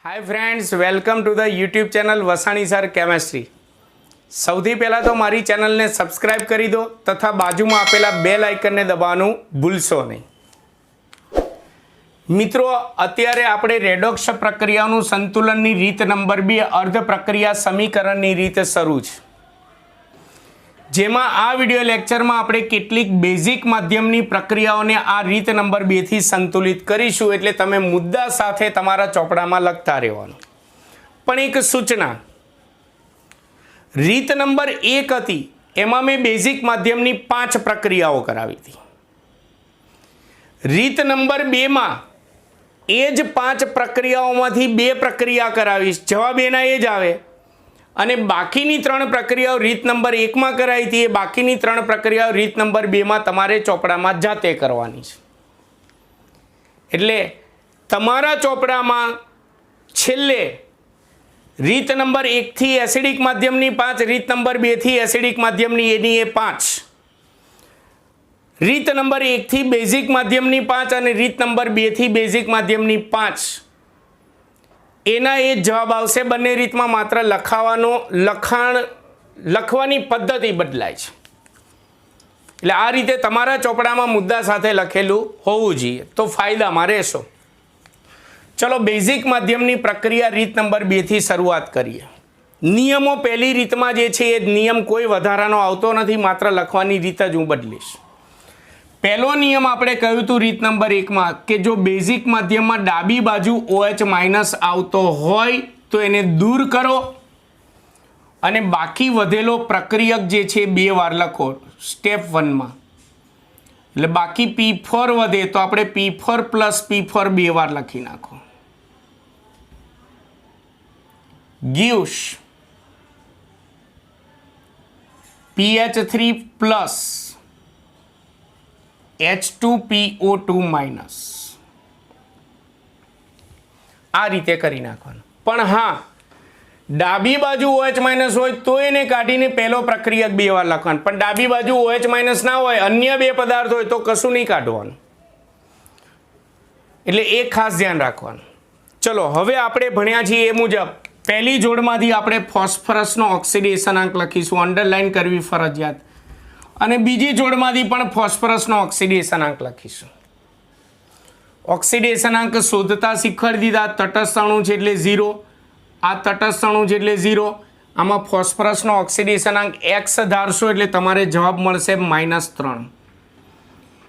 Hi friends, welcome to the YouTube channel Vasani sir chemistry. सौथी पहला तो मारी चैनल ने सब्सक्राइब करी दो तथा बाजू में आपेला बेल आइकन ने दबावવાનું भूलशो नहीं। मित्रों, अत्यारे आपणे रेडॉक्स प्रक्रियाओनुं संतुलननी रीत नंबर 2 अर्ध प्रक्रिया समीकरणनी रीत शरू छे। जेमां आ विडियो लेक्चर में आपणे केटलीक बेसिक माध्यमनी प्रक्रियाओने आ रीत नंबर 2 थी संतुलित करीशुं, एटले तमे मुद्दा साथे तमारा चोपड़ामां लखता रहेवानुं। पण एक सूचना, रीत नंबर 1 हती एमां मैं बेसिक माध्यमनी 5 प्रक्रियाओ करावी थी। रीत नंबर 2 मां एज 5 प्रक्रियाओमांथी 2 प्रक्रिया करावीश, जवाब एना ए ज आवे। અને બાકીની 3 પ્રક્રિયાઓ રીત નંબર 1 માં કરાઈ હતી, એ બાકીની 3 પ્રક્રિયાઓ રીત નંબર 2 માં તમારે ચોપડામાં જાતે કરવાની છે। એટલે તમારા ચોપડામાં છેલ્લે રીત નંબર 1 થી એસિડિક માધ્યમની 5, રીત નંબર 2 થી એસિડિક માધ્યમની એની એ 5, રીત નંબર 1 થી બેઝિક માધ્યમની 5 અને રીત નંબર 2 થી બેઝિક માધ્યમની 5 एना ए जवाब आवशे। बंने रीत में मात्र लखवानी पद्धति बदलाय छे। एटले आ रीते तमारा चोपड़ामां मुद्दा साथे लखेलुं होवुं जोईए तो फायदामां रहेशो। चलो बेसिक माध्यमनी प्रक्रिया रीत नंबर 2 थी शरूआत करीए। नियमों पहली रीतमां जे छे ए नियम कोई वधारानो आवतो नथी, मात्र लखवानी रीत ज हूँ बदलीश। पहलो नियम आपणे कह्युं हतुं रीत नंबर 1 में कि जो बेसिक माध्यम में डाबी बाजू OH माइनस आवतो होय तो एने दूर करो अने बाकी वधेलो प्रक्रियक जे छे 2 वार लखो स्टेप 1 में। એટલે बाकी P4 વધે તો આપણે P4 + P4 2 વાર લખી નાખો। gives PH3 plus H2PO2 minus. आ रीते करी नाखवानुं। पण हाँ, डाबी बाजू OH माइनस होय तो एने काढीने पहलो प्रक्रियक 2 वार लखवानुं, पण डाबी बाजू OH माइनस ना होय, अन्य 2 पदार्थ होय तो कशुं नहीं काढवानुं। एटले ए खास ध्यान राखवानुं। चलो हवे आपणे भण्या छीए ए मुजब पहली जोड़मांथी आपणे फॉस्फरसनो ऑक्सिडेशनांक लखीशुं, अंडरलाइन करवी फरजियात। અને બીજી જોડમાંથી પણ ફોસ્ફરસનો ઓક્સિડેશનાંક લખીશું। ઓક્સિડેશનાંક શોધતા શીખવાડી દીધા। તટસ્થ અણુ છે એટલે 0, આ તટસ્થ અણુ છે એટલે 0। આમાં ફોસ્ફરસનો ઓક્સિડેશનાંક x ધારશો એટલે તમારે જવાબ મળશે -3।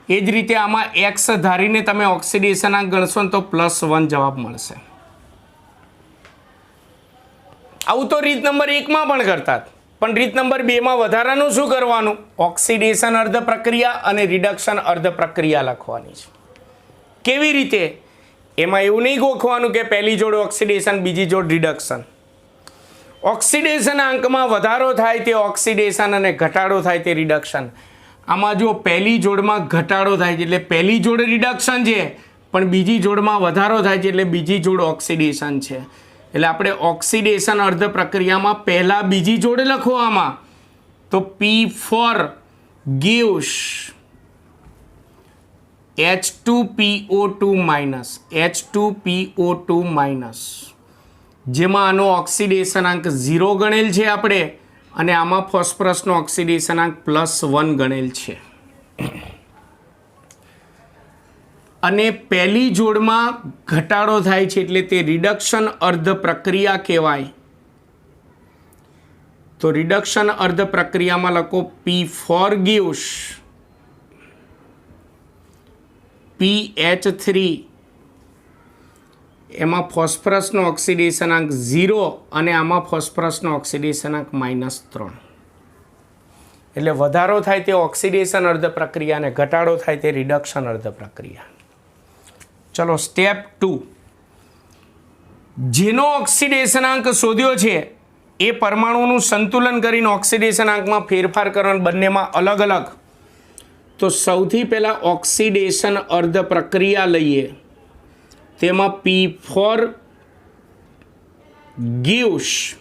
એ જ રીતે આમાં x ધારીને તમે ઓક્સિડેશનાંક ગણશો તો +1 જવાબ મળશે। આવું તો રીત નંબર 1 માં પણ કરતા, પણ રીત નંબર 2 માં વધારાનું શું કરવાનું? ઓક્સિડેશન અર્ધ પ્રક્રિયા અને રિડક્શન અર્ધ પ્રક્રિયા લખવાની છે। કેવી રીતે? એમાં એવું નહીં ગોખવાનું કે પહેલી જોડ ઓક્સિડેશન બીજી જોડ રિડક્શન। ઓક્સિડેશન આંકમાં વધારો થાય તે ઓક્સિડેશન અને ઘટાડો થાય તે રિડક્શન। આમાં જો પહેલી જોડમાં ઘટાડો થાય છે એટલે પહેલી જોડ રિડક્શન છે, પણ બીજી જોડમાં વધારો થાય છે એટલે બીજી જોડ ઓક્સિડેશન છે। એટલે આપણે ઓક્સિડેશન અર્ધ પ્રક્રિયામાં પહેલા બીજી જોડ લખો। આમાં તો P4 gives H2PO2 minus, H2PO2 minus, જેમાં આનો ઓક્સિડેશનાંક 0 ગણેલ છે આપણે, અને આમાં ફોસ્ફરસનો ઓક્સિડેશનાંક +1 ગણેલ છે। અને પહેલી જોડમાં ઘટાડો થાય છે એટલે તે રિડક્શન અર્ધ પ્રક્રિયા કહેવાય। તો રિડક્શન અર્ધ પ્રક્રિયામાં લખો P4 gives PH3, એમાં ફોસ્ફરસનો ઓક્સિડેશનાંક 0 અને આમાં ફોસ્ફરસનો ઓક્સિડેશનાંક -3। એટલે વધારો થાય તે ઓક્સિડેશન અર્ધ પ્રક્રિયા અને ઘટાડો થાય તે રિડક્શન અર્ધ પ્રક્રિયા। चलो स्टेप 2, जेनो ऑक्सिडेशनांक शोध्यो छे ए परमाणुनुं संतुलन करीने ऑक्सिडेशनांकमां फेरफार करवानो, बंनेमां अलग अलग। तो सौथी पहला ऑक्सिडेशन अर्ध प्रक्रिया लईए, तेमां P4 gives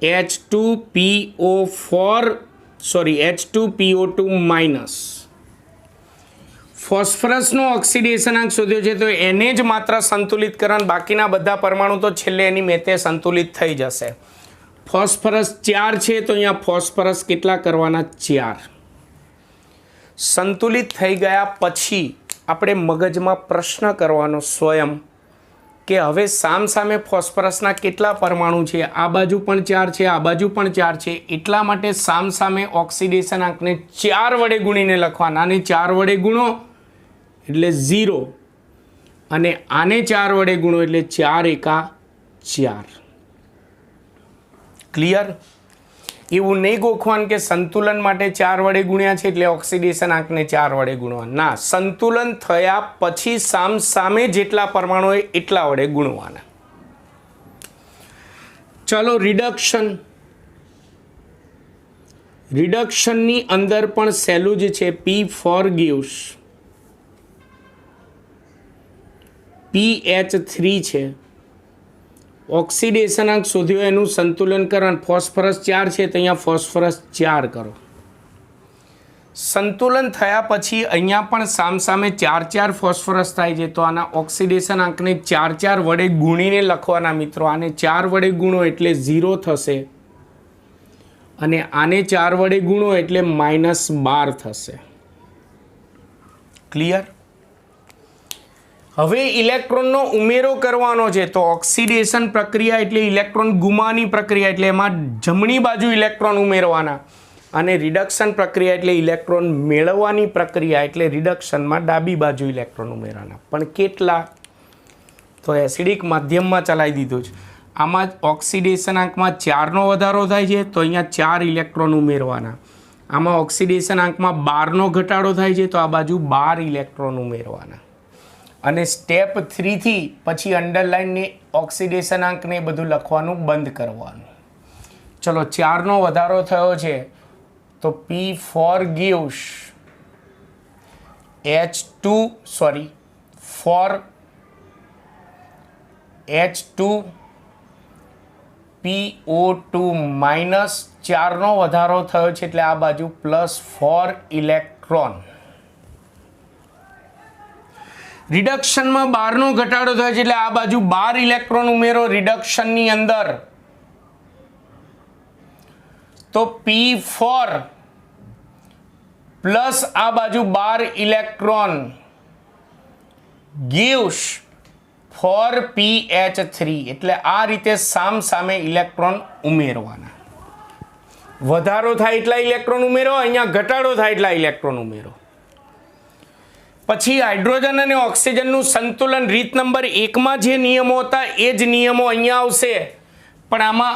H2PO2 माइनस। ફોસ્ફરસનો ઓક્સિડેશનાંક શોધ્યો છે તો એને જ માત્ર સંતુલિત કરવાનું, બાકીના બધા પરમાણુ તો છેલ્લે એની મેતે સંતુલિત થઈ જશે. ફોસ્ફરસ 4 છે તો અહીંયા ફોસ્ફરસ કેટલા કરવાના? 4. સંતુલિત થઈ ગયા પછી આપણે મગજમાં પ્રશ્ન કરવાનો સ્વયં કે હવે સામસામે ફોસ્ફરસના કેટલા પરમાણુ છે? આ બાજુ પણ 4 છે, આ બાજુ પણ 4 છે. એટલા માટે સામસામે ઓક્સિડેશનાંકને 4 વડે ગુણીને લખવાના. આને 4 વડે ગુણો એટલે 0 અને આને 4 વડે ગુણો એટલે 4 એકા 4. ક્લિયર? એવું નહીં ગોખવાનું કે સંતુલન માટે 4 વડે ગુણ્યા છે એટલે ઓક્સિડેશન આંકને 4 વડે ગુણવા. ના, સંતુલન થયા પછી સામે જેટલા પરમાણુ હોય એટલા વડે ગુણવાના. ચલો રિડક્શનની અંદર પણ સહેલું જ છે. P4 gives PH3 છે. ઓક્સિડેશનાંક શોધ્યો એનું સંતુલન કરવાનું. ફોસ્ફરસ 4 છે તો અહીંયા ફોસ્ફરસ 4 કરો. સંતુલન થયા પછી અહીંયા પણ સામસામે 4 ફોસ્ફરસ થાય છે તો આના ઓક્સિડેશન આંકને 4 વડે ગુણીને લખવાના મિત્રો. આને 4 વડે ગુણો એટલે 0 થશે અને આને 4 વડે ગુણો એટલે -12 થશે. ક્લિયર? હવે ઇલેક્ટ્રોનનો ઉમેરો કરવાનો છે તો ઓક્સિડેશન પ્રક્રિયા એટલે ઇલેક્ટ્રોન ગુમાવવાની પ્રક્રિયા, એટલે એમાં જમણી બાજુ ઇલેક્ટ્રોન ઉમેરવાના. અને રિડક્શન પ્રક્રિયા એટલે ઇલેક્ટ્રોન મેળવવાની પ્રક્રિયા, એટલે રિડક્શનમાં ડાબી બાજુ ઇલેક્ટ્રોન ઉમેરવાના. પણ કેટલા? તો એસિડિક માધ્યમમાં ચલાવી દીધું છે. આમાં ઓક્સિડેશન આંકમાં 4નો વધારો થાય છે તો અહીંયા 4 ઇલેક્ટ્રોન ઉમેરવાના. આમાં ઓક્સિડેશન આંકમાં 12નો ઘટાડો થાય છે તો આ બાજુ 12 ઇલેક્ટ્રોન ઉમેરવાના. અને સ્ટેપ 3 થી પછી અંડરલાઇનને ઓક્સિડેશન આંકને બધું લખવાનું બંધ કરવાનું. ચલો 4નો વધારો થયો છે તો P4 gives H2PO2 માઇનસ 4નો વધારો થયો છે એટલે આ બાજુ +4 ઇલેક્ટ્રોન. રિડક્શનમાં 12નો ઘટાડો થયો છે એટલે આ બાજુ 12 ઇલેક્ટ્રોન ઉમેરો રિડક્શનની અંદર. તો P4 પ્લસ આ બાજુ 12 ઇલેક્ટ્રોન gives 4PH3. એટલે આ રીતે સામે ઇલેક્ટ્રોન ઉમેરવાના. વધારો થાય એટલા ઇલેક્ટ્રોન ઉમેરો, અહીંયા ઘટાડો થાય એટલા ઇલેક્ટ્રોન ઉમેરો. પછી હાઇડ્રોજન અને ઓક્સિજનનું સંતુલન રીત નંબર 1માં જે નિયમો હતા એ જ નિયમો અહીંયા આવશે. પણ આમાં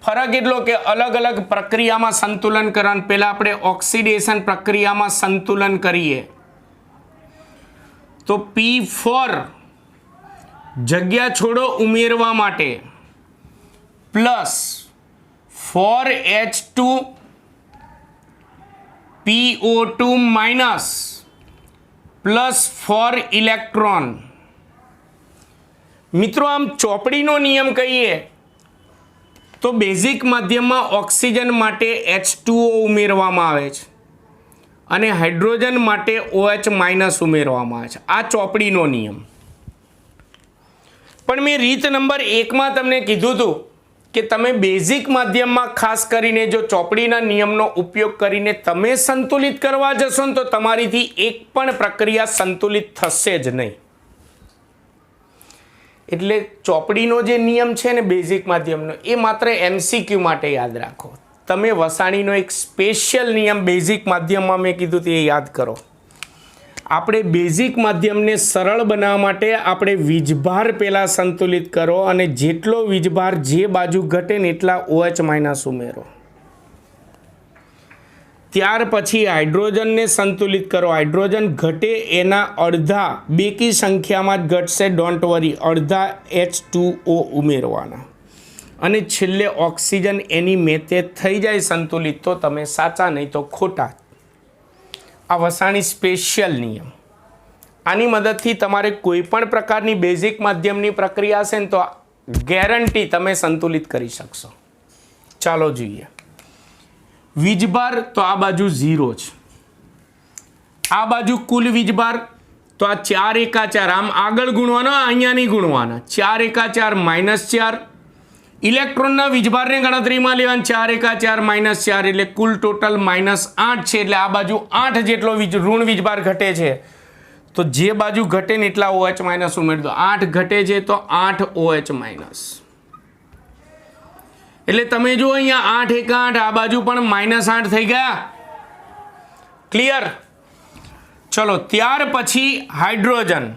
ફરક એટલો કે અલગ અલગ પ્રક્રિયામાં સંતુલન કરવાનું. પહેલાં આપણે ઓક્સિડેશન પ્રક્રિયામાં સંતુલન કરીએ તો P4 જગ્યા છોડો ઉમેરવા માટે પ્લસ 4H2PO2 માઇનસ +4 ઇલેક્ટ્રોન. મિત્રો આમ ચોપડીનો નિયમ કહીએ તો બેઝિક માધ્યમમાં ઓક્સિજન માટે H2O ઉમેરવામાં આવે છે અને હાઇડ્રોજન માટે OH- ઉમેરવામાં આવે છે. આ ચોપડીનો નિયમ. પણ મેં રીત નંબર 1માં તમને કીધું હતું કે તમે બેઝિક માધ્યમમાં ખાસ કરીને જો ચોપડીના નિયમનો ઉપયોગ કરીને તમે સંતુલિત કરવા જશો ને તો તમારીથી એક પણ પ્રક્રિયા સંતુલિત થશે જ નહીં. એટલે ચોપડીનો જે નિયમ છે ને બેઝિક માધ્યમનો એ માત્ર MCQ માટે યાદ રાખો. તમે વસાણીનો એક સ્પેશિયલ નિયમ બેઝિક માધ્યમમાં મેં કીધું તે યાદ કરો. આપણે બેઝિક માધ્યમને સરળ બનાવવા માટે આપણે વીજભાર પહેલાં સંતુલિત કરો અને જેટલો વીજભાર જે બાજુ ઘટે ને એટલા OH- ઉમેરો. ત્યાર પછી હાઇડ્રોજનને સંતુલિત કરો. હાઇડ્રોજન ઘટે એના અડધા, બેકી સંખ્યામાં જ ઘટશે, ડોન્ટ વરી, અડધા H2O ઉમેરવાના. અને છેલ્લે ઓક્સિજન એની મેતે થઈ જાય સંતુલિત તો તમે સાચા, નહીં તો ખોટા. આ વસાણી સ્પેશિયલ નિયમ. આની મદદથી તમારે કોઈ પણ પ્રકારની બેઝિક માધ્યમની પ્રક્રિયા હશે ને તો ગેરંટી તમે સંતુલિત કરી શકશો. ચાલો જોઈએ. વીજભાર તો આ બાજુ 0 છે. આ બાજુ કુલ વીજભાર તો આ 4 એકા 4 આમ આગળ ગુણવાનો અહીંયા નહીં ગુણવાના 4 એકા 4 -4 ઇલેક્ટ્રોનના વીજભારને ગણતરીમાં લેવાના 4 એકા 4 -4 એટલે કુલ ટોટલ -8 છે એટલે આ બાજુ 8 જેટલો ઋણ વીજભાર ઘટે છે તો જે બાજુ ઘટે ને એટલા OH માઇનસ ઉમેરી દો 8 ઘટે છે તો 8 OH માઇનસ એટલે તમે જો અહીંયા 8 એકા 8 આ બાજુ પણ -8 થઈ ગયા ક્લિયર ચલો ત્યાર પછી હાઇડ્રોજન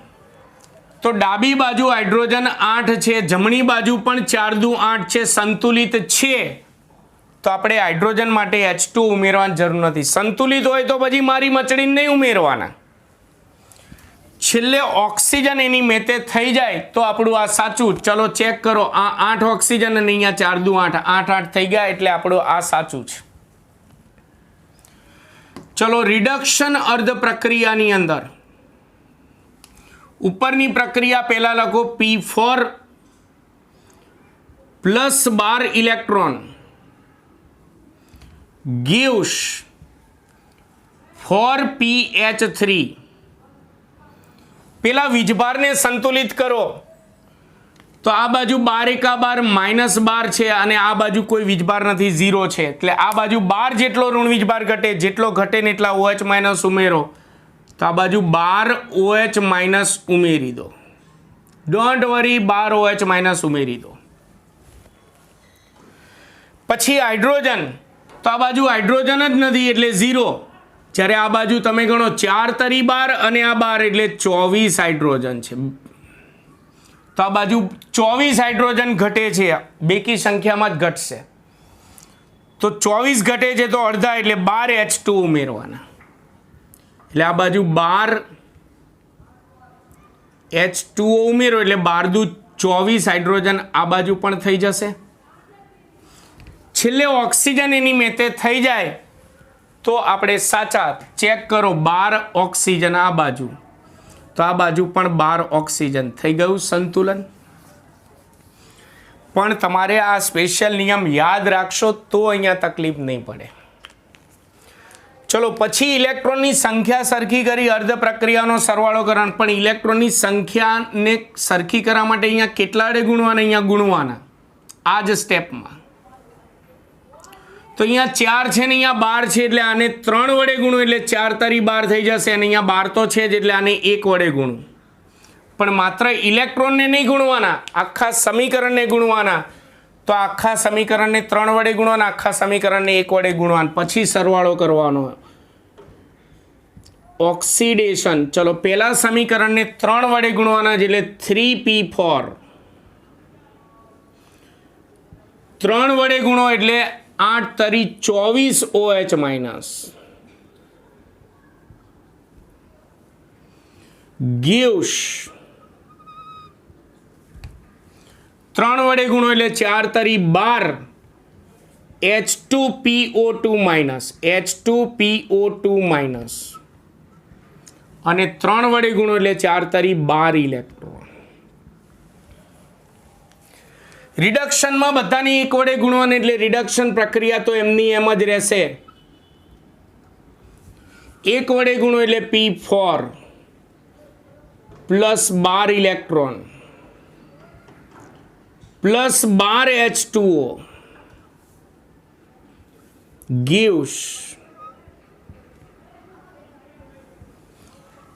તો ડાબી બાજુ હાઇડ્રોજન 8 છે જમણી બાજુ પણ 4 દુ 8 છે સંતુલિત છે તો આપણે હાઇડ્રોજન માટે H2 ઉમેરવાની જરૂર નથી સંતુલિત હોય તો પછી મારી મચડીને નહીં ઉમેરવાના છેલ્લે ઓક્સિજન એની મેતે થઈ જાય તો આપણું આ સાચું ચલો ચેક કરો આ 8 ઓક્સિજન અને અહીંયા 4 દુ 8 8 થઈ ગયા એટલે આપણું આ સાચું છે ચલો રિડક્શન અર્ધ પ્રક્રિયાની અંદર ઉપરની પ્રક્રિયા પહેલા લખો P4 plus 12 electron gives 4pH3 પેલા વીજભારને સંતુલિત કરો તો આ બાજુ 12 એકા 12 -12 છે અને આ બાજુ કોઈ વીજભાર નથી 0 છે એટલે આ બાજુ 12 જેટલો ઋણ વીજભાર ઘટે જેટલો ઘટે ને એટલા OH માઇનસ ઉમેરો તો આ બાજુ 12 OH માઇનસ ઉમેરી દો ડોન્ટ વરી 12 OH માઇનસ ઉમેરી દો પછી હાઇડ્રોજન તો આ બાજુ હાઇડ્રોજન જ નથી એટલે 0 જ્યારે આ બાજુ તમે ગણો 4 તરી 12 અને આ 12 એટલે 24 હાઇડ્રોજન છે તો આ બાજુ 24 હાઇડ્રોજન ઘટે છે બેકી સંખ્યામાં જ ઘટશે તો 24 ઘટે છે તો અડધા એટલે 12 H2 ઉમેરવાના એટલે આ બાજુ 12 H2O ઉમેરો એટલે 12 દુ 24 હાઇડ્રોજન આ બાજુ પણ થઈ જશે છેલ્લે ઓક્સિજન એની મેતે થઈ જાય તો આપણે સાચા ચેક કરો 12 ઓક્સિજન આ બાજુ તો આ બાજુ પણ 12 ઓક્સિજન થઈ ગયું સંતુલન પણ તમારે આ સ્પેશિયલ નિયમ યાદ રાખશો તો અહીંયા તકલીફ નહીં પડે ચલો પછી ઇલેક્ટ્રોનની સંખ્યા સરખી કરી અર્ધ પ્રક્રિયાનો સરવાળો કરવાનો પણ ઇલેક્ટ્રોનની સંખ્યાને સરખી કરવા માટે અહીંયા કેટલા વડે ગુણવાના અહીંયા ગુણવાના આ જ સ્ટેપમાં તો અહીંયા 4 છે ને અહીંયા 12 છે એટલે આને 3 વડે ગુણો એટલે 4 તરી 12 થઈ જશે અને અહીંયા 12 તો છે જ એટલે આને 1 વડે ગુણો પણ માત્ર ઇલેક્ટ્રોનને નહીં ગુણવાના આખા સમીકરણને ગુણવાના તો આખા સમીકરણને 3 વડે ગુણવાના આખા સમીકરણને 1 વડે ગુણવાના પછી સરવાળો કરવાનો ઓક્સિડેશન ચલો પહેલા સમીકરણને 3 વડે ગુણવાના એટલે 3p4 3 વડે ગુણો એટલે 8 તરી 24 OH માઇનસ gives 3 વડે ગુણો એટલે 4 તરી 12 H2PO2 માઇનસ H2PO2 માઇનસ અને 3 વડે ગુણો એટલે 4 તરી 12 ઇલેક્ટ્રોન રિડક્શનમાં બધાની 1 વડે ગુણવાની એટલે રિડક્શન પ્રક્રિયા તો એમની એમ જ રહેશે 1 વડે ગુણો એટલે P4 plus 12 electron plus 12 H2O gives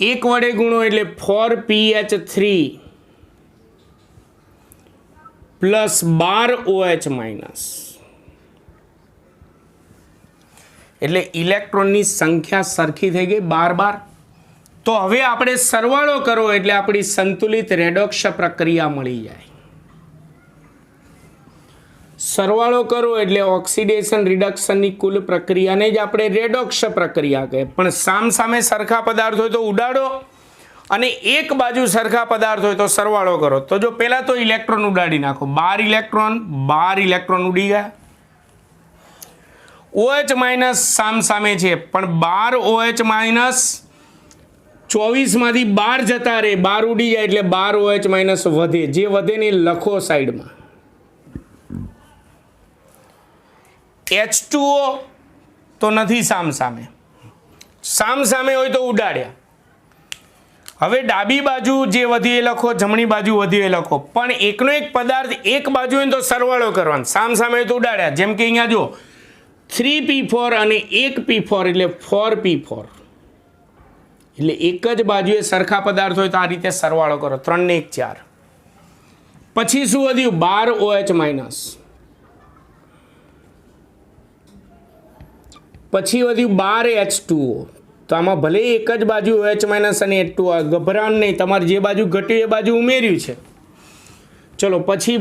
1 વડે ગુણો એટલે 4pH3 પ્લસ 12 OH માઇનસ એટલે ઇલેક્ટ્રોનની સંખ્યા સરખી થઈ ગઈ 12 તો હવે આપણે સરવાળો કરો એટલે આપણી સંતુલિત રેડોક્સ પ્રક્રિયા મળી જાય સરવાળો કરો એટલે ઓક્સિડેશન રિડક્શનની કુલ પ્રક્રિયાને જ આપણે રેડોક્સ પ્રક્રિયા કહે પણ સામસામે સરખા પદાર્થ હોય તો ઉડાડો અને એક બાજુ સરખા પદાર્થ હોય તો સરવાળો કરો તો જો પહેલા તો ઇલેક્ટ્રોન ઉડાડી નાખો 12 ઇલેક્ટ્રોન ઉડી ગયા OH માઇનસ સામસામે છે પણ 12 OH માઇનસ 24 માંથી 12 જતા રહે 12 ઉડી જાય એટલે 12 OH માઇનસ વધે જે વધે ને લખો સાઈડમાં H2O તો નથી સામસામે સામ સામે હોય તો ઉડાડ્યા. હવે ડાબી બાજુ જે વધી એ લખો, જમણી બાજુ વધી એ લખો, પણ એકનો એક પદાર્થ એક બાજુ હોય તો સરવાળો કરવાનો. સામ સામે હોય તો ઉડાડ્યા. જેમ કે અહીંયા જો 3p4 અને 1p4 એટલે 4p4, એટલે એક જ બાજુએ સરખા પદાર્થ હોય તો આ રીતે સરવાળો કરો. 3 ને 1 4. પછી શું વધ્યું? 12 OH માઇનસ. પછી વધ્યું 12 H2O. તો આમાં ભલે એક જ બાજુ OH માઇનસ અને H2O, ગભરાણ નહીં, તમારે જે બાજુ ઘટ્યું એ બાજુ ઉમેર્યું છે. ચલો પછી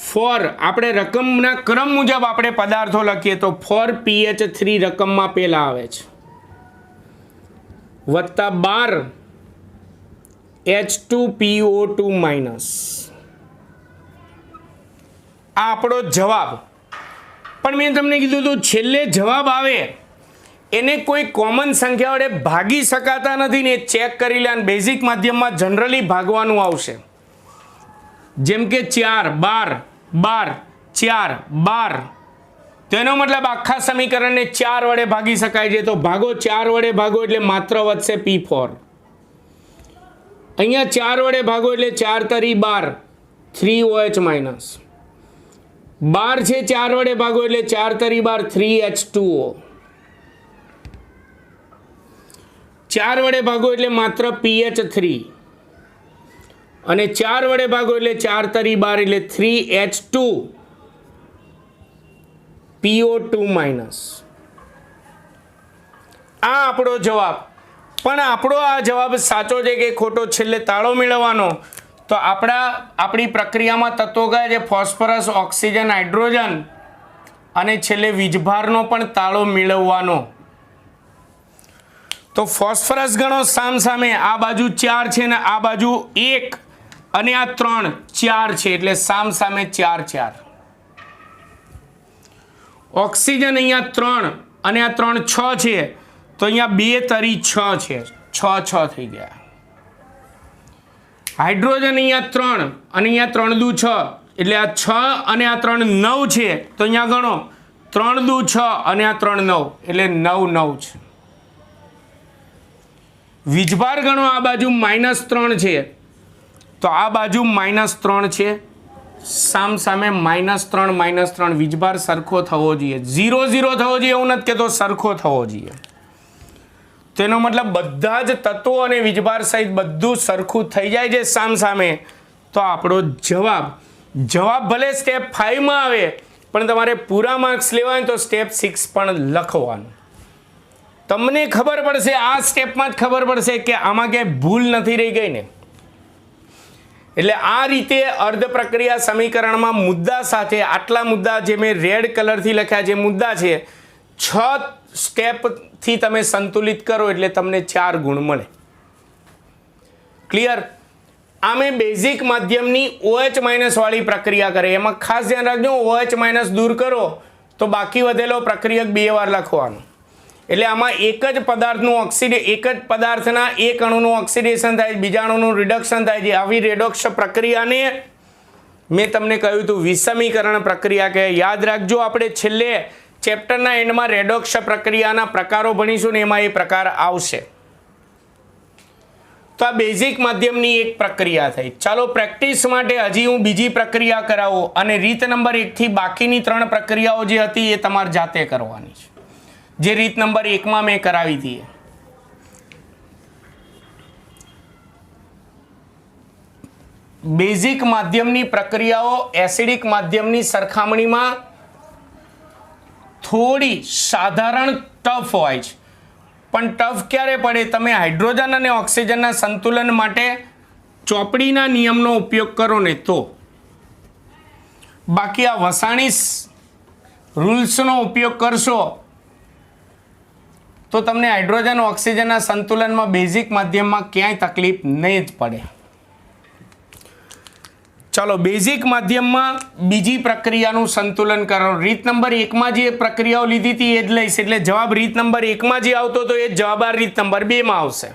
4, આપણે રકમના ક્રમ મુજબ આપણે પદાર્થો લખીએ તો 4pH3 રકમમાં પહેલા આવે છે, વત્તા 12 H2PO2 માઇનસ. આ આપણો જવાબ. પણ મેં તમને કીધું હતું છેલ્લે જવાબ આવે એને કોઈ કોમન સંખ્યા વડે ભાગી શકાતા નથી ને, ચેક કરી લે. બેઝિક માધ્યમમાં જનરલી ભાગવાનું આવશે. જેમ કે 4 12 12 4 12, તેનો મતલબ આખા સમીકરણને 4 વડે ભાગી શકાય છે. તો ભાગો, 4 વડે ભાગો એટલે માત્ર વધશે p4. અહીંયા 4 વડે ભાગો એટલે 4 તરી 12, 3OH માઇનસ. 12 છે, 4 વડે ભાગો એટલે 4 તરી 12, 3H2O. 4 વડે ભાગો એટલે માત્ર pH3, અને 4 વડે ભાગો એટલે 4 તરી 12 એટલે 3H2 PO2 માઇનસ. આ આપણો જવાબ. પણ આપણો આ જવાબ સાચો છે કે ખોટો છેલ્લે તાળો મેળવવાનો. તો આપણી પ્રક્રિયામાં તત્વો કયા છે? ફોસ્ફરસ, ઓક્સિજન, હાઇડ્રોજન, અને છેલ્લે વીજભારનો પણ તાળો મેળવવાનો. તો ફોસ્ફરસ ગણો સામ સામે, આ બાજુ 4 છે ને આ બાજુ 1 અને આ 3 4 છે, એટલે સામ સામે 4 4. ઓક્સિજન અહીંયા 3 અને આ 3 6 છે, તો અહીંયા 2 તરી 6 છે, 6 6 થઈ ગયા. હાઇડ્રોજન અહીંયા 3 અને અહીંયા 3 દુ 6, એટલે આ 6 અને આ 3 9 છે, તો અહીંયા ગણો 3 દુ 6 અને આ 3 9, એટલે 9 9 છે. વીજભાર ગણો, આ બાજુ -3 છે, તો આ બાજુ -3 છે, સામ સામે -3 -3. વીજભાર સરખો થવો જોઈએ, 0 0 થવો જોઈએ એવું નથી કહેતો, સરખો થવો જોઈએ. તેનો મતલબ બધા જ તત્વો અને વીજભાર સહિત બધું સરખું થઈ જાય છે સામ સામે. તો આપણો જવાબ ભલે સ્ટેપ 5માં આવે, પણ તમારે પૂરા માર્ક્સ લેવા હોય તો સ્ટેપ 6 પણ લખવાનું. તમને ખબર પડશે, આ સ્ટેપમાં જ ખબર પડશે કે આમાં ક્યાંય ભૂલ નથી રહી ગઈ ને. એટલે આ રીતે અર્ધ પ્રક્રિયા સમીકરણમાં મુદ્દા સાથે આટલા મુદ્દા જે મેં રેડ કલરથી લખ્યા જે મુદ્દા છે, 6 સ્ટેપથી તમે સંતુલિત કરો એટલે તમને 4 ગુણ મળે. ક્લિયર? આ મેં બેઝિક માધ્યમની OH માઇનસ વાળી પ્રક્રિયા કરે, એમાં ખાસ ધ્યાન રાખજો, OH માઇનસ દૂર કરો તો બાકી વધેલો પ્રક્રિયક 2 વાર લખવાનો. એટલે આમાં એક જ પદાર્થનું એક જ પદાર્થના એક અણુનું ઓક્સિડેશન થાય, બીજા અણુનું રિડક્શન થાય છે. આવી રેડોક્સ પ્રક્રિયાને મેં તમને કહ્યું હતું વિષમીકરણ પ્રક્રિયા કે. યાદ રાખજો, આપણે છેલ્લે ચેપ્ટરના એન્ડમાં રેડોક્સ પ્રક્રિયાના પ્રકારો ભણીશું ને એમાં એ પ્રકાર આવશે. તો આ બેઝિક માધ્યમની એક પ્રક્રિયા થઈ. ચાલો પ્રેક્ટિસ માટે હજી હું બીજી પ્રક્રિયા કરાવું, અને રીત નંબર 1 થી બાકીની 3 પ્રક્રિયાઓ જે હતી એ તમારે જાતે કરવાની છે, જે રીત નંબર 1માં મેં કરાવી હતી. બેઝિક માધ્યમની પ્રક્રિયાઓ એસિડિક માધ્યમની સરખામણીમાં થોડી સાધારણ ટફ હોય છે. પણ ટફ ક્યારે પડે? તમે હાઇડ્રોજન અને ઓક્સિજનના સંતુલન માટે ચોપડીના નિયમનો ઉપયોગ કરો ને તો. બાકી આ વસાણી રૂલ્સનો ઉપયોગ કરશો તો તમને હાઇડ્રોજન ઓક્સિજનના સંતુલનમાં બેઝિક માધ્યમમાં ક્યાંય તકલીફ નહીં જ પડે. ચાલો બેઝિક માધ્યમમાં બીજી પ્રક્રિયાનું સંતુલન કરો. રીત નંબર 1માં જે પ્રક્રિયાઓ લીધી હતી એ જ લઈશ, એટલે જવાબ રીત નંબર 1માં જે આવતો હતો એ જ જવાબ આ રીત નંબર 2માં આવશે.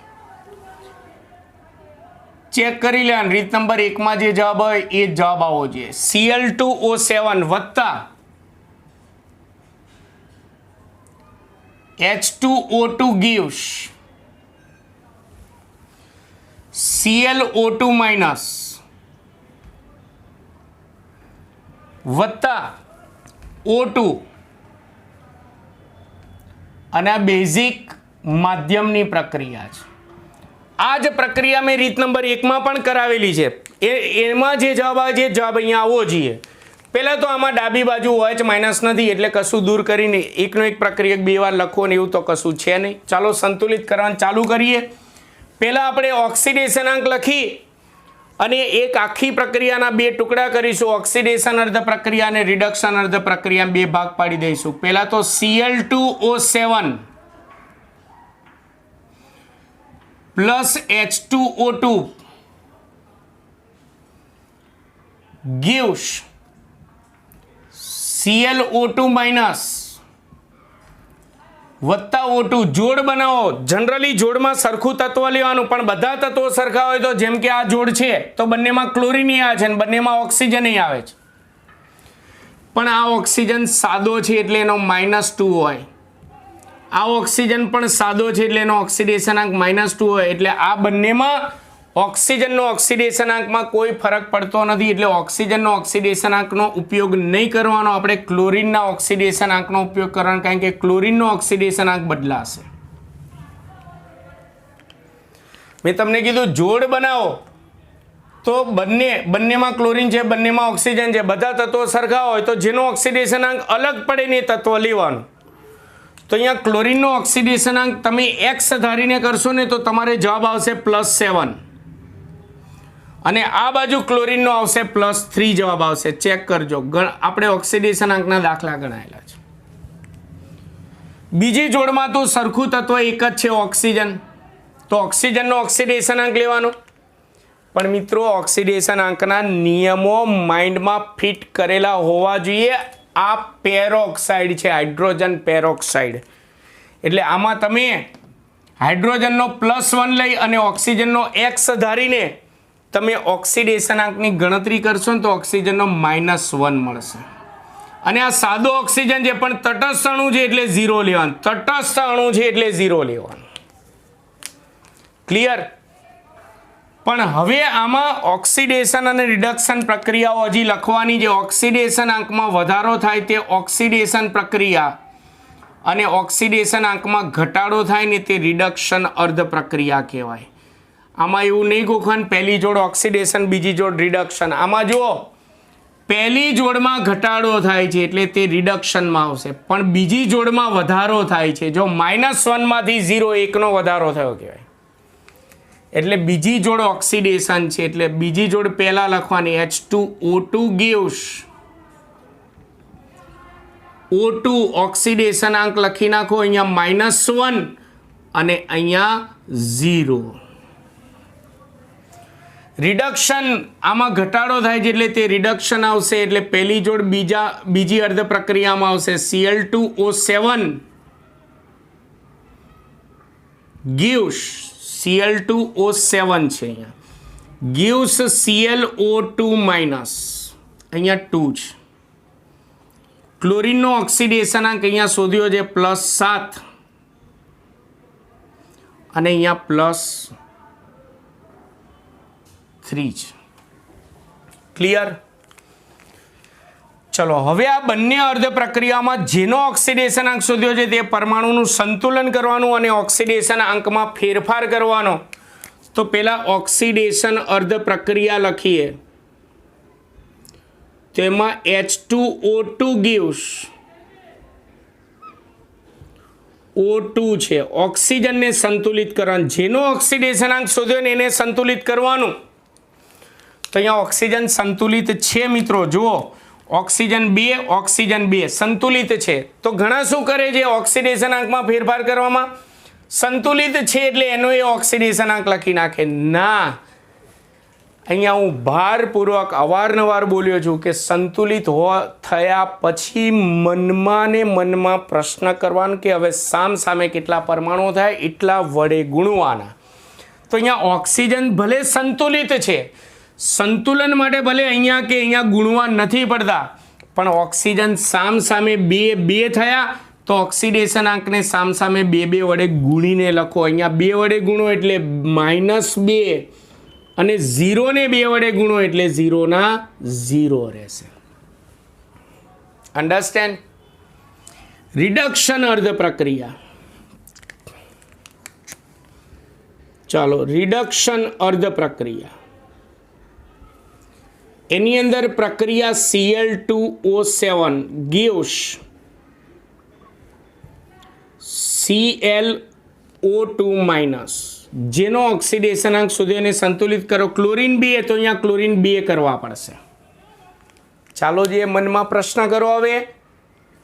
ચેક કરી લે, રીત નંબર 1માં જે જવાબ હોય એ જ જવાબ આવવો જોઈએ. Cl2O7 વત્તા H2O2 gives ClO2 માઇનસ વત્તા O2 અને આ બેઝિક માધ્યમની પ્રક્રિયા છે. આ જ પ્રક્રિયા મેં રીત નંબર 1 માં પણ કરાવેલી છે. એમાં જે જવાબ આવે છે જવાબ અહીંયા આવવો જોઈએ. પહેલાં તો આમાં ડાબી બાજુ OH માઇનસ નથી એટલે કશું દૂર કરીને એકનો એક પ્રક્રિયક 2 વાર લખવો ને એવું તો કશું છે નહીં. ચાલો સંતુલિત કરવાનું ચાલુ કરીએ. પહેલાં આપણે ઓક્સિડેશનાંક લખી અને એક આખી પ્રક્રિયાના 2 ટુકડા કરીશું. ઓક્સિડેશન અર્ધ પ્રક્રિયા અને રિડક્શન અર્ધ પ્રક્રિયા 2 ભાગ પાડી દઈશું. પહેલાં તો Cl2O7 plus H2O2 gives ClO2 minus વત્તા O2 જોડ બનાવો. જનરલી જોડમાં સરખું તત્વ લેવાનું, પણ બધા તત્વો સરખા હોય તો જેમ કે આ જોડ છે તો બંનેમાં ક્લોરીન આવે છે અને બંનેમાં ઓક્સિજન આવે છે, પણ આ ઓક્સિજન સાદો છે એટલે એનો -2 હોય. આ ઓક્સિજન પણ સાદો છે એટલે એનો ઓક્સિડેશનાંક -2 હોય. એટલે આ બંનેમાં ઓક્સિજનનો ઓક્સિડેશનાંકમાં કોઈ ફરક પડતો નથી. એટલે ઓક્સિજનનો ઓક્સિડેશનાંકનો ઉપયોગ નહીં કરવાનો, આપણે ક્લોરીનના ઓક્સિડેશનાંકનો ઉપયોગ કરવાનો, કારણ કે ક્લોરીનનો ઓક્સિડેશનાંક બદલાશે. મેં તમને કીધું જોડ બનાવો તો બંનેમાં ક્લોરીન છે, બંનેમાં ઓક્સિજન છે, બધા તત્વો સરખા હોય તો જેનો ઓક્સિડેશનાંક અલગ પડે ને એ તત્વ લેવાનું. તો અહીંયા ક્લોરીનનો ઓક્સિડેશનાંક તમે x ધારીને કરશો ને તો તમારે જવાબ આવશે +7 અને આ બાજુ ક્લોરીનનો આવશે +3 જવાબ આવશે. ચેક કરજો, આપણે ઓક્સિડેશનાંકના દાખલા ગણાયેલા છે. બીજી જોડમાં તો સરખું તત્વ એક જ છે ઓક્સિજન, તો ઓક્સિજનનો ઓક્સિડેશનાંક લેવાનો. પણ મિત્રો ઓક્સિડેશનાંકના નિયમો માઇન્ડમાં ફિટ કરેલા હોવા જોઈએ. આ પેરોક્સાઇડ છે, હાઇડ્રોજન પેરોક્સાઇડ. એટલે આમાં તમે હાઇડ્રોજનનો +1 લઈ અને ઓક્સિજનનો x ધારીને તમે ઓક્સિડેશનાંકની ગણતરી કરશો ને તો ઓક્સિજનનો -1 મળશે. અને આ સાદો ઓક્સિજન છે પણ તટસ્થ અણુ છે એટલે 0 લેવાનું. તટસ્થ અણુ છે એટલે 0 લેવાનું. ક્લિયર? પણ હવે આમાં ઓક્સિડેશન અને રિડક્શન પ્રક્રિયાઓ હજી લખવાની છે. ઓક્સિડેશનાંકમાં વધારો થાય તે ઓક્સિડેશન પ્રક્રિયા અને ઓક્સિડેશનાંકમાં ઘટાડો થાય ને તે રિડક્શન અર્ધ પ્રક્રિયા કહેવાય. આમાં એવું નહીં ગોખવાનું પહેલી જોડ ઓક્સિડેશન બીજી જોડ રિડક્શન. આમાં જુઓ પહેલી જોડમાં ઘટાડો થાય છે એટલે તે રિડક્શનમાં આવશે, પણ બીજી જોડમાં વધારો થાય છે. જો -1 માંથી 0 1નો વધારો થયો કહેવાય. એટલે બીજી જોડ ઓક્સિડેશન છે એટલે બીજી જોડ પહેલા લખવાની H2O2 gives O2 ઓક્સિડેશનાંક લખી નાખો. અહીંયા -1 અને અહીંયા 0. રિડક્શન આમાં ઘટાડો થાય છે એટલે તે રિડક્શન આવશે. એટલે પહેલી જોડ બીજી અર્ધ પ્રક્રિયામાં આવશે. Cl2O7 gives Cl2O7 છે અહીંયા gives ClO2 માઇનસ અહીંયા 2 છે. ક્લોરીનનો ઓક્સિડેશનાંક અહીંયા શોધ્યો છે +7 અને અહીંયા +3 છે. ક્લિયર? ચલો હવે આ બંને અર્ધ પ્રક્રિયામાં જેનો ઓક્સિડેશનાંક શોધ્યો છે તે પરમાણુનું સંતુલન કરવાનું અને ઓક્સિડેશન આંકમાં ફેરફાર કરવાનો. તો પહેલા ઓક્સિડેશન અર્ધ પ્રક્રિયા લખીએ. તેમાં H2O2 gives O2 છે, ઓક્સિજનને સંતુલિત કરવાનું. જેનો ઓક્સિડેશનાંક શોધ્યો ને એને સંતુલિત કરવાનું. તો અહીંયા ઓક્સિજન સંતુલિત છે મિત્રો. જુઓ ઓક્સિજન 2 સંતુલિત છે. તો ઘણા શું કરે છે ઓક્સિડેશનાંકમાં ફેરફાર કરવામાં? સંતુલિત છે એટલે એનો એ ઓક્સિડેશનાંક લખી નાખે. ના, અહીંયા હું ભારપૂર્વક અવારનવાર બોલ્યો છું કે સંતુલિત થયા પછી મનમાં પ્રશ્ન કરવાનો કે હવે સામે કેટલા પરમાણુ થાય એટલા વડે ગુણવાના. તો અહીંયા ઓક્સિજન ભલે સંતુલિત છે, સંતુલન માટે ભલે અહીંયા ગુણવા નથી પડતા, પણ ઓક્સિજન સામે 2 થયા તો ઓક્સિડેશન આંકને સામસામે 2 વડે ગુણીને લખો. અહીંયા 2 વડે ગુણો એટલે -2 અને 0 ને 2 વડે ગુણો એટલે 0 ના 0 રહેશે. અન્ડરસ્ટેન્ડ? રિડક્શન અર્ધ પ્રક્રિયા. ચાલો, રિડક્શન અર્ધ પ્રક્રિયા. એની અંદર પ્રક્રિયા Cl2O7 gives ClO2- જેનો ઓક્સિડેશન અંક શોધ્યો અને સંતુલિત કરો. ક્લોરીન 2 તો અહીંયા ક્લોરીન 2 કરવા પડશે. ચાલો, જે મનમાં પ્રશ્ન કરો. હવે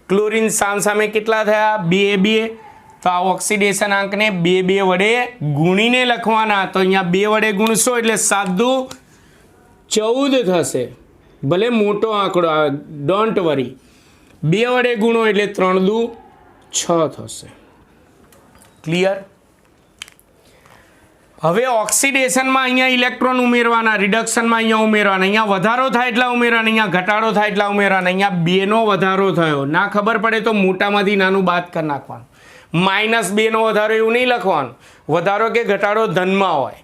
ક્લોરીન સામે કેટલા થયા? 2 તો આ ઓક્સિડેશન આંકને 2 વડે ગુણીને લખવાના. તો અહીંયા 2 વડે ગુણશો એટલે 7 દુ 14 થશે. ભલે મોટો આંકડો આવે, ડોન્ટ વરી. 2 વડે ગુણો એટલે 3 દુ 6 થશે. ક્લિયર? હવે ઓક્સિડેશનમાં અહીંયા ઇલેક્ટ્રોન ઉમેરવાના, રિડક્શનમાં અહીંયા ઉમેરવાના. અહીંયા વધારો થાય એટલા ઉમેરવાના, અહીંયા ઘટાડો થાય એટલા ઉમેરવાના. અહીંયા 2 નો વધારો થયો, ના ખબર પડે તો મોટામાંથી નાનું બાદ કરી નાખવાનું. -2 નો વધારો એવું નહીં લખવાનું. વધારો કે ઘટાડો ધનમાં હોય.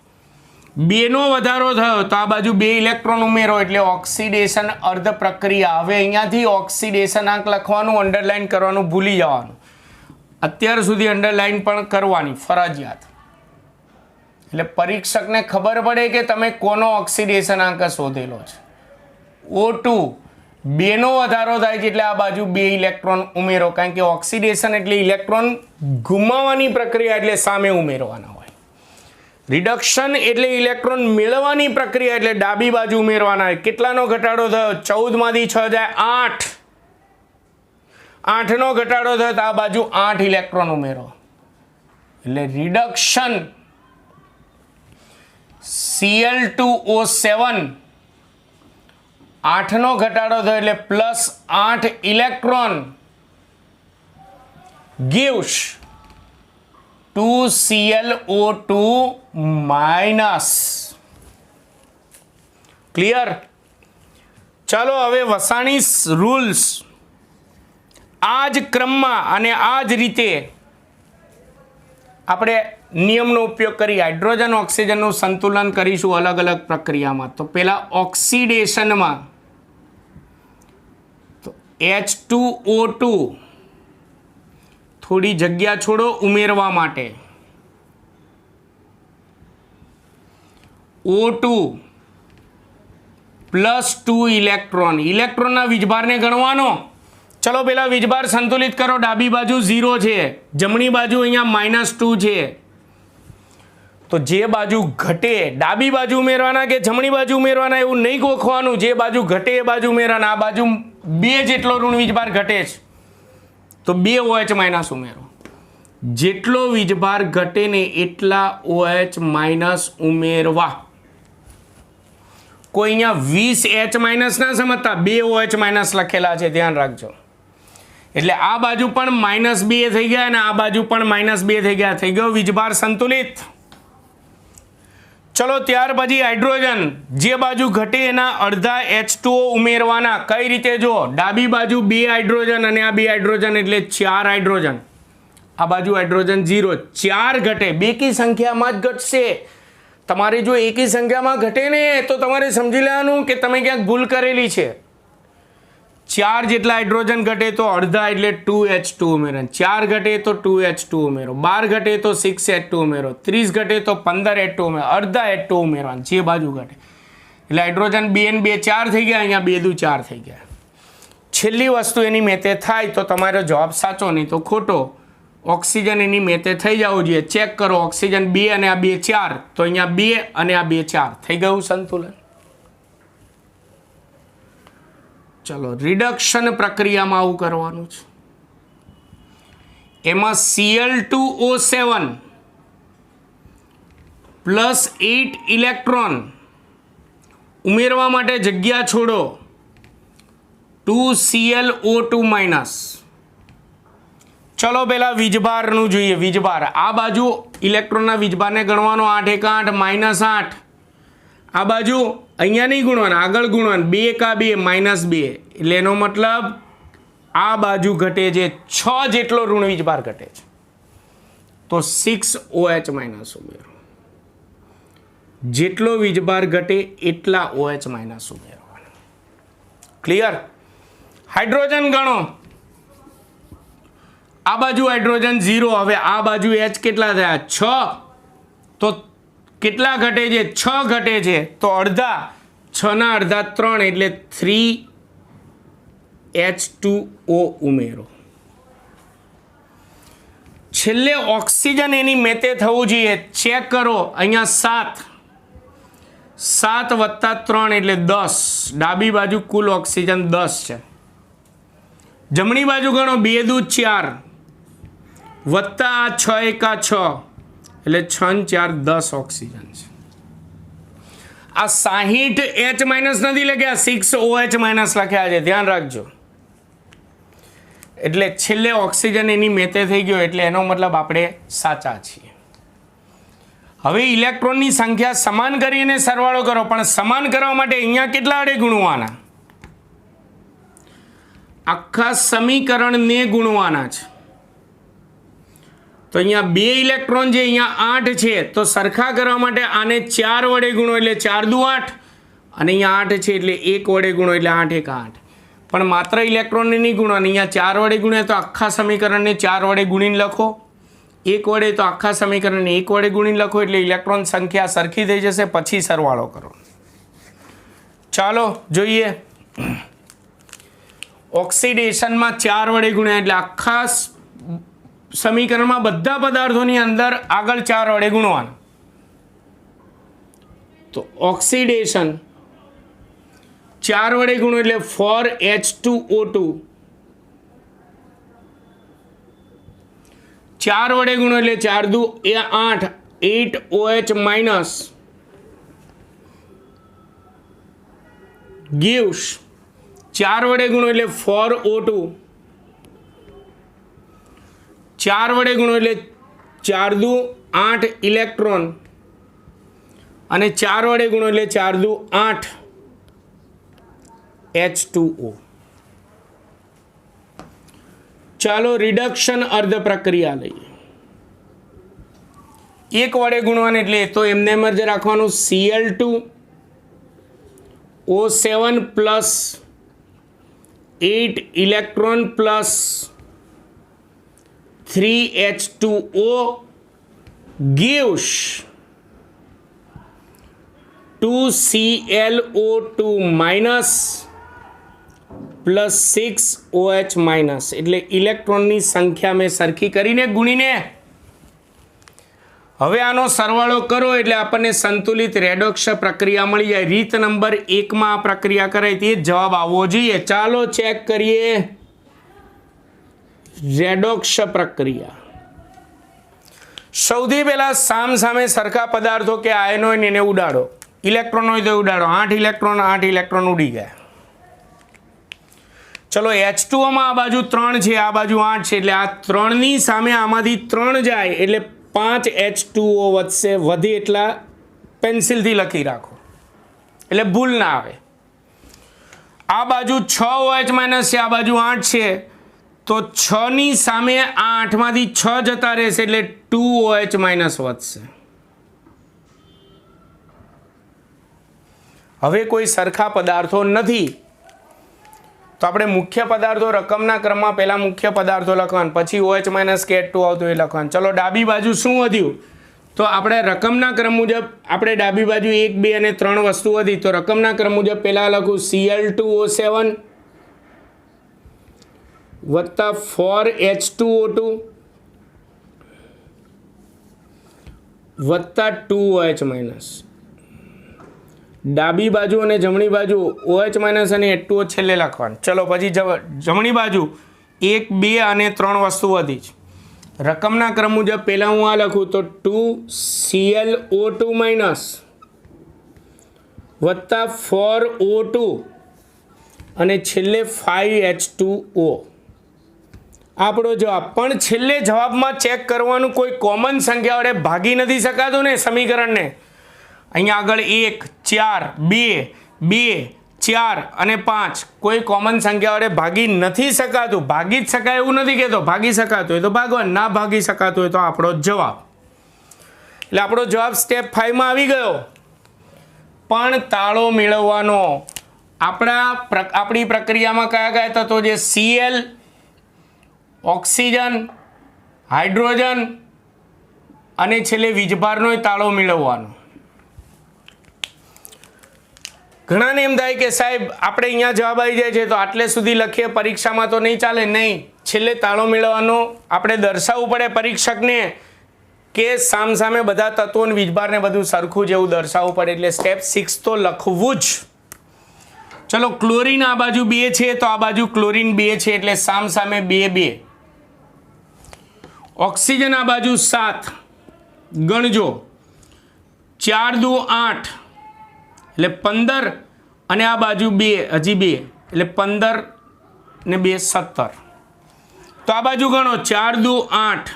2 નો વધારો થયો તો આ બાજુ 2 ઇલેક્ટ્રોન ઉમેરો એટલે ઓક્સિડેશન અર્ધ પ્રક્રિયા. હવે અહીંયાથી ઓક્સિડેશન આંક લખવાનું, અંડરલાઇન કરવાનું ભૂલી જવાનું. અત્યાર સુધી અંડરલાઇન પણ કરવાની ફરજિયાત. એટલે પરીક્ષકને ખબર પડે કે તમે કોનો ઓક્સિડેશન આંક શોધેલો છે. O2 2 નો વધારો થાય છે એટલે આ બાજુ 2 ઇલેક્ટ્રોન ઉમેરો. કારણ કે ઓક્સિડેશન એટલે ઇલેક્ટ્રોન ગુમાવવાની પ્રક્રિયા, એટલે સામે ઉમેરવાના હોય. રિડક્શન એટલે ઇલેક્ટ્રોન મેળવવાની પ્રક્રિયા, એટલે ડાબી બાજુ ઉમેરવાના હોય. કેટલાનો ઘટાડો થયો? 14 માંથી 6 જાય 8. 8 નો ઘટાડો થયો તો આ બાજુ 8 ઇલેક્ટ્રોન ઉમેરો. એટલે રિડક્શન Cl2O7 8 નો ઘટાડો થયો એટલે +8 ઇલેક્ટ્રોન gives 2ClO2-. ક્લિયર? ચાલો, હવે વસાણી રૂલ્સ આ જ ક્રમમાં અને આ જ રીતે આપણે નિયમનો ઉપયોગ કરી હાઇડ્રોજન ઓક્સિજનનું સંતુલન કરીશું અલગ અલગ પ્રક્રિયામાં. તો પહેલા ઓક્સિડેશનમાં તો H2O2 થોડી જગ્યા છોડો ઉમેરવા માટે. O2 +2 electron. ઇલેક્ટ્રોનના વીજભારને ગણવાનો. ચલો, પેલા વીજભાર સંતુલિત કરો. ડાબી બાજુ 0 છે, જમણી બાજુ અહીંયા -2 છે. તો જે બાજુ ઘટે ડાબી બાજુ ઉમેરવાના કે જમણી બાજુ ઉમેરવાના એવું નહીં ગોખવાનું. જે બાજુ ઘટે એ બાજુ ઉમેરવાના. આ બાજુ 2 જેટલો ઋણ વીજભાર ઘટે છે તો 2 OH- ઉમેરો. જેટલો વીજભાર ઘટે ને એટલા OH- ઉમેરવા. કોઈ અહીંયા 20 H- ના સમજતા, 2 OH- લખેલા છે, ધ્યાન રાખજો. એટલે આ બાજુ પણ -2 થઈ ગયા અને આ બાજુ પણ -2 થઈ ગયા. થઈ ગયો વીજભાર સંતુલિત. ચલો, ત્યાર પછી હાઇડ્રોજન જે બાજુ ઘટે એના અડધા H2O ઉમેરવાના. કઈ રીતે? જો, ડાબી બાજુ 2 હાઇડ્રોજન અને આ 2 હાઇડ્રોજન એટલે 4 હાઇડ્રોજન. આ બાજુ હાઇડ્રોજન 0. 4 ઘટે, બેકી સંખ્યામાં જ ઘટશે. તમારે જો એકી સંખ્યામાં ઘટે ને તો તમારે સમજી લેવાનું કે તમે ક્યાંક ભૂલ કરેલી છે. 4 જેટલા હાઇડ્રોજન ઘટે તો અડધા એટલે 2H2 ઉમેરો. 4 ઘટે તો 2H2 ઉમેરો. 12 ઘટે તો 6H2 ઉમેરો. 30 ઘટે તો 15H2 ઉમેરો. અડધા H2 ઉમેરવાનું જે બાજુ ઘટે. એટલે હાઇડ્રોજન 2 ને 2 4 થઈ ગયા. અહીંયા 2 દુ 4 થઈ ગયા. છેલ્લી વસ્તુ એની મેતે થાય તો તમારો જવાબ સાચો, નહીં તો ખોટો. ઓક્સિજન એની મેતે થઈ જવું જોઈએ. ચેક કરો, ઓક્સિજન 2 અને આ 2 4, તો અહીંયા 2 અને આ 2 4 થઈ ગયું સંતુલન. ચલો, રિડક્શન પ્રક્રિયામાં આવું કરવાનું છે. એમાં Cl2O7 +8 ઇલેક્ટ્રોન ઉમેરવા માટે જગ્યા છોડો. 2ClO2-. ચલો, પહેલા વીજભારનું જોઈએ. વીજભાર આ બાજુ ઇલેક્ટ્રોનના વીજભારને ગણવાનો. 8 × 8 -8. આ બાજુ અહીંયા નહીં ગુણવાના, આગળ ગુણવાના. 2 × 2 -2. એટલે એનો મતલબ આ બાજુ ઘટે છે 6 જેટલો ઋણ વીજભાર ઘટે છે, તો 6OH માઇનસ ઉમેરો. જેટલો વીજભાર ઘટે એટલા OH માઇનસ ઉમેરવાના. ક્લિયર? હાઇડ્રોજન ગણો. આ બાજુ હાઇડ્રોજન 0, હવે આ બાજુ H કેટલા થયા? 6. તો કેટલા ઘટે છે? 6 ઘટે છે, તો અડધા, 6 ના અડધા 3 એટલે 3H2O ઉમેરો. છેલ્લે ઓક્સિજન એની મેતે થવું જોઈએ. ચેક કરો, અહીંયા 7 વત્તા 3 એટલે 10. ડાબી બાજુ કુલ ઓક્સિજન 10 છે. જમણી બાજુ ગણો, 2 દૂ 4 વત્તા 6 એકા 6 એટલે 6 ને 4 10 ઓક્સિજન છે. આ 60H માઇનસ નથી લખ્યા, 6OH માઇનસ લખ્યા છે, ધ્યાન રાખજો. એટલે છેલ્લે ઓક્સિજન એની મેતે થઈ ગયો, એટલે એનો મતલબ આપણે સાચા છીએ. હવે ઇલેક્ટ્રોનની સંખ્યા સમાન કરીને સરવાળો કરો, પણ સમાન કરવા માટે અહીંયા કેટલા વડે ગુણવાના? આખા સમીકરણને ગુણવાના છે. તો અહીંયા 2 ઇલેક્ટ્રોન છે, અહીંયા 8 છે, તો સરખા કરવા માટે આને 4 વડે ગુણો એટલે 4 દુ 8, અને અહીંયા 8 છે એટલે 1 વડે ગુણો એટલે 8 એક 8. પણ માત્ર ઇલેક્ટ્રોનને નહીં ગુણવાની, અહીંયા 4 વડે ગુણ્યા તો આખા સમીકરણને 4 વડે ગુણીને લખો, 1 વડે તો આખા સમીકરણને 1 વડે ગુણીને લખો, એટલે ઇલેક્ટ્રોન સંખ્યા સરખી થઈ જશે. પછી સરવાળો કરો. ચાલો જોઈએ. ઓક્સિડેશનમાં 4 વડે ગુણ્યા એટલે આખા સમીકરણમાં બધા પદાર્થોની અંદર આગળ 4 વડે ગુણવાનું. તો ઓક્સિડેશન 4 વડે ગુણો એટલે 4H2O2. 4 વડે ગુણો એટલે 4 દુ 8, 8OH માઇનસ gives 4 વડે ગુણો એટલે 4O2. 4 વડે ગુણો એટલે 4 દુ 8 ઇલેક્ટ્રોન, અને 4 વડે ગુણો એટલે 4 દુ 8 H2O. ચાલો રિડક્શન અર્ધ પ્રક્રિયા લઈએ. 1 વડે ગુણવાનું એટલે તો એમને એમ જ રાખવાનું. Cl2O7 plus 8 electron plus 3H2O gives 2ClO2 minus plus 6OH minus. એટલે ઇલેક્ટ્રોનની સંખ્યા મેં સરખી કરીને ગુણીને હવે આનો સરવાળો કરો એટલે આપણને સંતુલિત રેડોક્સ પ્રક્રિયા મળી જાય. રીત નંબર 1માં આ પ્રક્રિયા કરાય તે જવાબ આવવો જોઈએ. ચાલો ચેક કરીએ. રેડોક્સ પ્રક્રિયા. સૌથી પહેલા સામે સરખા પદાર્થો કે આયન હોય ને એને ઉડાડો. ઇલેક્ટ્રોન હોય તો ઉડાડો. 8 ઇલેક્ટ્રોન ઉડી ગયા. ચલો H2Oમાં આ બાજુ 3 છે, આ બાજુ 8 છે, એટલે આ 3ની સામે આમાંથી 3 જાય એટલે 5 H2O વધશે. વધે એટલા પેન્સિલથી લખી રાખો એટલે ભૂલ ના આવે. આ બાજુ 6OH માઇનસ છે, આ બાજુ 8 છે, તો 6ની સામે આ 8માંથી 6 જતા રહેશે એટલે 2OH માઇનસ વધશે. હવે કોઈ સરખા પદાર્થો નથી, તો આપણે મુખ્ય પદાર્થો રકમના ક્રમમાં પહેલાં મુખ્ય પદાર્થો લખવાનું, પછી OH માઇનસ કે H2 આવતું એ લખવાનું. ચલો ડાબી બાજુ શું વધ્યું? તો આપણે રકમના ક્રમ મુજબ આપણે ડાબી બાજુ 1, 2 અને 3 વસ્તુ વધી, તો રકમના ક્રમ મુજબ પહેલાં લખું Cl2O7 વત્તા 4H2O2 વત્તા 2OH માઇનસ. ડાબી બાજુ અને જમણી બાજુ OH માઇનસ અને H2O છેલ્લે લખવાનું. ચલો પછી જમણી બાજુ 1, 2 અને 3 વસ્તુ વધી છે. રકમના ક્રમ મુજબ પહેલાં હું આ લખું તો 2ClO2 માઇનસ વત્તા 4O2 અને છેલ્લે 5H2O. આપણો જવાબ. પણ છેલ્લે જવાબમાં ચેક કરવાનું કોઈ કોમન સંખ્યા વડે ભાગી નથી શકાતું ને સમીકરણને. અહીંયા આગળ 1, 4, 2, 2, 4 અને 5 કોઈ કોમન સંખ્યા વડે ભાગી નથી શકાતું. ભાગી જ શકાય એવું નથી કહેતો, ભાગી શકાતું હોય તો ભાગવાનું, ના ભાગી શકાતું હોય તો આપણો જવાબ. એટલે આપણો જવાબ સ્ટેપ 5માં આવી ગયો. પણ તાળો મેળવવાનો આપણી પ્રક્રિયામાં કયા કયા તત્વો છે? Cl, ઓક્સિજન, હાઇડ્રોજન અને છેલ્લે વીજભારનો તાળો મેળવવાનો. ઘણાને એમ થાય કે સાહેબ આપણે અહીંયા જવાબ આવી જાય છે તો આટલે સુધી લખીએ, પરીક્ષામાં તો નહીં ચાલે. નહીં, છેલ્લે તાળો મેળવવાનો આપણે દર્શાવવું પડે પરીક્ષકને કે સામસામે બધા તત્વો અને વીજભારને બધું સરખું જેવું દર્શાવવું પડે. એટલે સ્ટેપ 6 તો લખવું જ. ચલો, ક્લોરીન આ બાજુ 2 છે તો આ બાજુ ક્લોરીન 2 છે એટલે સામસામે 2 2. ઓક્સિજન આ બાજુ 7 ગણજો, 4 દુ 8 એટલે 15 અને આ બાજુ 2 હજી 2 એટલે 15 ને 2 17. તો આ બાજુ ગણો, 4 દુ 8,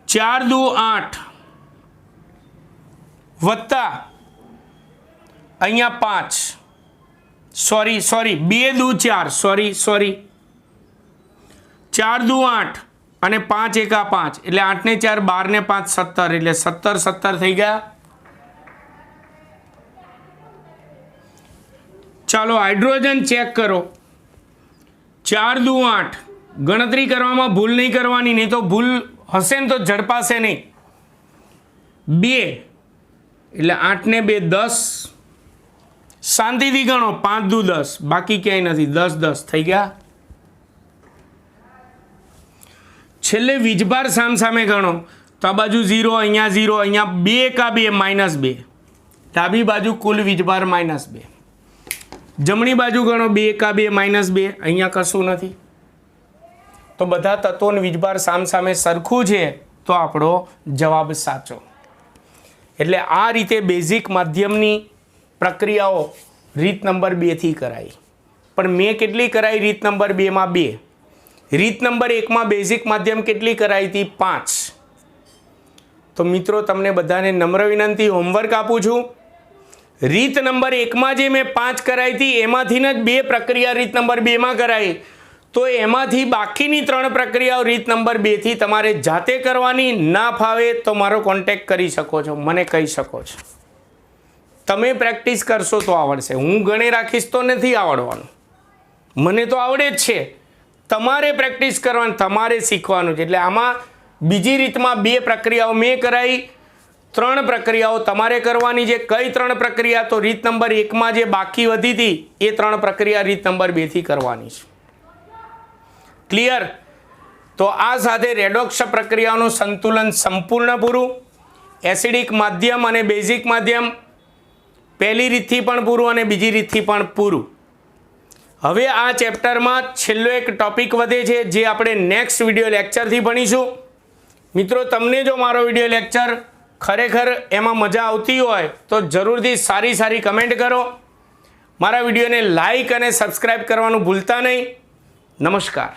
4 દુ 8 વત્તા અહીંયા 5, સોરી 2 દુ 4, સોરી 4 દુ 8 અને 5 એકા 5 એટલે 8 ને 4 12 ને 5 17 એટલે 17 થઈ ગયા. ચાલો હાઇડ્રોજન ચેક કરો. 4 દુ 8 ગણતરી કરવામાં ભૂલ નહીં કરવાની, નહીં તો ભૂલ હશે ને તો ઝડપાશે નહીં. 2 એટલે 8 ને 2 10. શાંતિથી ગણો, 5 દુ 10, બાકી ક્યાંય નથી, 10 થઈ ગયા. છેલ્લે વીજભાર સામસામે ગણો તો આ બાજુ 0, અહીંયા 0, અહીંયા 2 એકા 2 -2. ડાબી બાજુ કુલ વીજભાર -2. જમણી બાજુ ગણો, 2 એકા 2 -2, અહીંયા કશું નથી. તો બધા તત્વોનો વીજભાર સામસામે સરખું છે તો આપણો જવાબ સાચો. એટલે આ રીતે બેઝિક માધ્યમની પ્રક્રિયાઓ રીત નંબર 2 થી કરાઈ. પણ મેં કેટલી કરાઈ રીત નંબર 2 માં? 2. રીત નંબર 1 માં બેઝિક માધ્યમ કેટલી કરાઈ હતી? 5. તો મિત્રો તમને બધાને નમ્ર વિનંતી, હોમવર્ક આપું છું. રીત નંબર 1 માં જે મેં 5 કરાઈ હતી એમાંથી જ 2 પ્રક્રિયા રીત નંબર 2 માં કરાઈ. તો એમાંથી બાકીની 3 પ્રક્રિયાઓ રીત નંબર 2 થી તમારે જાતે કરવાની. ના ફાવે તો મારો કોન્ટેક્ટ કરી શકો છો, મને કહી શકો છો. તમે પ્રેક્ટિસ કરશો તો આવડશે. હું ગણી રાખીશ તો નથી આવડવાનું, મને તો આવડે જ છે. તમારે પ્રેક્ટિસ કરવાની, તમારે શીખવાનું છે. એટલે આમાં બીજી રીતમાં 2 પ્રક્રિયાઓ મેં કરાઈ, 3 પ્રક્રિયાઓ તમારે કરવાની છે. કઈ 3 પ્રક્રિયા? તો રીત નંબર 1 માં જે બાકી વધી હતી એ 3 પ્રક્રિયા રીત નંબર 2 થી કરવાની છે. ક્લિયર? તો આ સાથે રેડોક્સ પ્રક્રિયાઓનું સંતુલન સંપૂર્ણ પૂરું. એસિડિક માધ્યમ અને બેઝિક માધ્યમ પહેલી રીતથી પણ પૂરું અને બીજી રીતથી પણ પૂરું. હવે આ ચેપ્ટરમાં છેલ્લો એક ટોપિક વધે છે જે આપણે નેક્સ્ટ વિડીયો લેક્ચરથી ભણીશું. મિત્રો, તમને જો મારો વિડીયો લેક્ચર ખરેખર એમાં મજા આવતી હોય તો જરૂરથી સારી કમેન્ટ કરો. મારા વિડીયોને લાઈક અને સબસ્ક્રાઈબ કરવાનું ભૂલતા નહીં. નમસ્કાર.